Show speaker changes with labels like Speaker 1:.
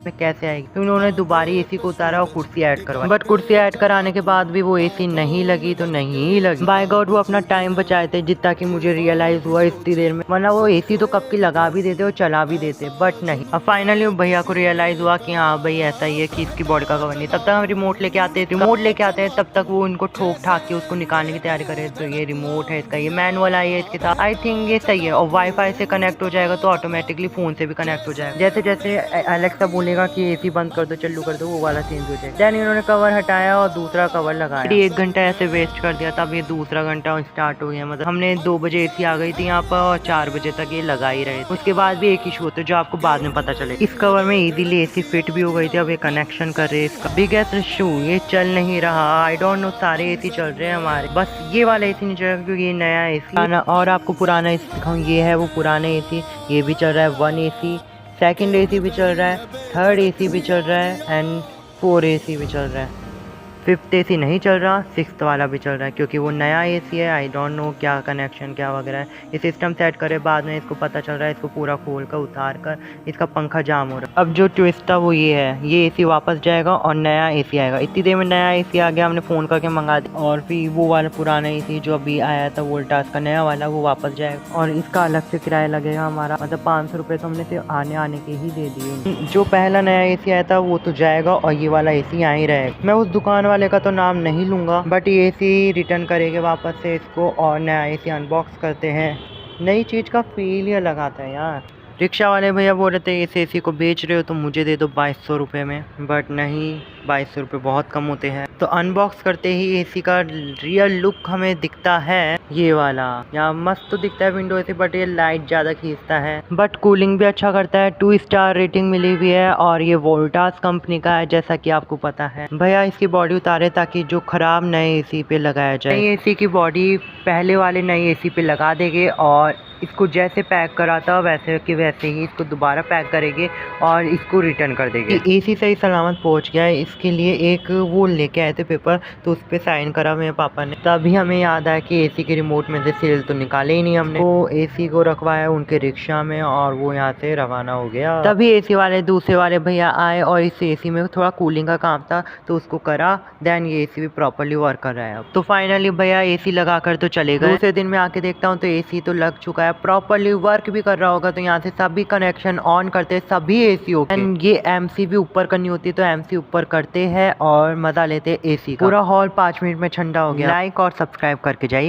Speaker 1: इसमें कैसे आएगी। तो उन्होंने दोबारा एसी को उतारा और कुर्सी ऐड करवाई, बट कुर्सी ऐड कराने के बाद भी वो एसी नहीं लगी तो नहीं लगी। बाय गॉड वो अपना टाइम बचाए थे जितना कि मुझे रियलाइज हुआ इतनी देर में, वरना वो एसी तो कब की लगा भी देते और चला भी देते, बट नहीं। अब फाइनली भैया को रियलाइज हुआ कि हाँ भाई ऐसा ही है कि इसकी बॉडी का कवर नहीं। तब तक हम रिमोट लेके आते हैं, तब तक वो उनको ठोक ठाक के उसको निकालने की तैयारी करे। तो ये रिमोट है इसका, ये मैनुअल आई है इसके साथ, आई थिंक ये सही है। और वाईफाई से कनेक्ट हो जाएगा तो ऑटोमेटिकली फोन से भी कनेक्ट हो जाएगा। जैसे जैसे एलेक्सा बोलेगा कि एसी बंद कर दो, चालू कर दो, वो वाला चेंज हो जाएगा। देन इन्होंने कवर हटाया और दूसरा कवर लगाया। फिर 1 घंटा ऐसे वेस्ट कर दिया, तब ये दूसरा घंटा स्टार्ट हो गया। मतलब हमने 2 बजे एसी आ गई थी यहाँ पर और 4 बजे तक ये लगा ही रहे। उसके बाद भी एक इशू होता है जो आपको बाद में पता चले। इस कवर में इजीली एसी फिट भी हो गई थी। अब ये कनेक्शन कर रहे हैं इसका। बिगेस्ट इशू ये चल नहीं रहा, आई डोंट नो, सारे एसी चल रहे हैं हमारे, बस ये वाला एसी नहीं चल रहा क्योंकि ये नया एसी। और आपको पुराना एसी दिखाऊं, ये है वो पुराना एसी, ये भी चल रहा है 1 एसी, सेकंड एसी भी चल रहा है, थर्ड एसी भी चल रहा है एंड 4 एसी भी चल रहा है। 5th एसी नहीं चल रहा, 6th वाला भी चल रहा है क्योंकि वो नया एसी है। आई डोंट नो क्या कनेक्शन क्या वगैरह है। ये सिस्टम सेट करे बाद में इसको पता चल रहा है। इसको पूरा खोल कर उतार कर इसका पंखा जाम हो रहा है। अब जो ट्विस्ट था वो ये है, ये एसी वापस जाएगा और नया एसी आएगा। इतनी देर में नया एसी आ गया, हमने फ़ोन करके मंगा दिया। और फिर वो वाला पुराना एसी जो अभी आया था वोल्टास का नया वाला, वो वापस जाएगा और इसका अलग से किराया लगेगा हमारा। मतलब 500 रुपये तो हमने सिर्फ आने के ही दे दिए। जो पहला नया एसी आया था वो तो जाएगा और ये वाला एसी आ ही रहेगा। मैं उस दुकान वाले का तो नाम नहीं लूँगा, बट ये एसी रिटर्न करेंगे वापस से इसको और नया एसी अनबॉक्स करते हैं। नई चीज़ का फील ही अलग आता है यार। रिक्शा वाले भैया बोल रहे थे इस एसी को बेच रहे हो तो मुझे दे दो 2200 रुपये में, बट नहीं, 2200 रुपये बहुत कम होते हैं। तो अनबॉक्स करते ही एसी का रियल लुक हमें दिखता है ये वाला। यहाँ मस्त तो दिखता है विंडो एसी, बट ये लाइट ज़्यादा खींचता है, बट कूलिंग भी अच्छा करता है। 2 स्टार रेटिंग मिली हुई है और ये वोल्टास कंपनी का है जैसा कि आपको पता है। भैया इसकी बॉडी उतारे ताकि जो खराब नए एसी पे लगाया जाए। नई एसी की बॉडी पहले वाले नए एसी पे लगा देंगे और इसको जैसे पैक करा था वैसे कि वैसे ही इसको दोबारा पैक करेंगे और इसको रिटर्न कर देंगे। एसी सही सलामत पहुंच गया है, इसके लिए एक वो लेके आए थे पेपर, तो उस पर साइन करा मेरे पापा ने। तभी हमें याद आया कि एसी के रिमोट में से सेल तो निकाले ही नहीं हमने। वो एसी को रखवाया उनके रिक्शा में और वो यहाँ से रवाना हो गया। तभी एसी वाले दूसरे वाले भैया आए और इस एसी में थोड़ा कूलिंग का काम था तो उसको करा। देन ये एसी भी प्रॉपरली वर्क कर रहा है। तो फाइनली भैया एसी लगा कर तो चले गए। दूसरे दिन में आके देखता हूँ तो एसी तो लग चुका है, प्रॉपरली वर्क भी कर रहा होगा। तो यहाँ से सभी कनेक्शन ऑन करते, सभी एसी ओके। एंड ये एमसी भी ऊपर करनी होती है तो एमसी ऊपर करते हैं और मजा लेते एसी का। पूरा हॉल 5 मिनट में ठंडा हो गया। लाइक और सब्सक्राइब करके जाइए।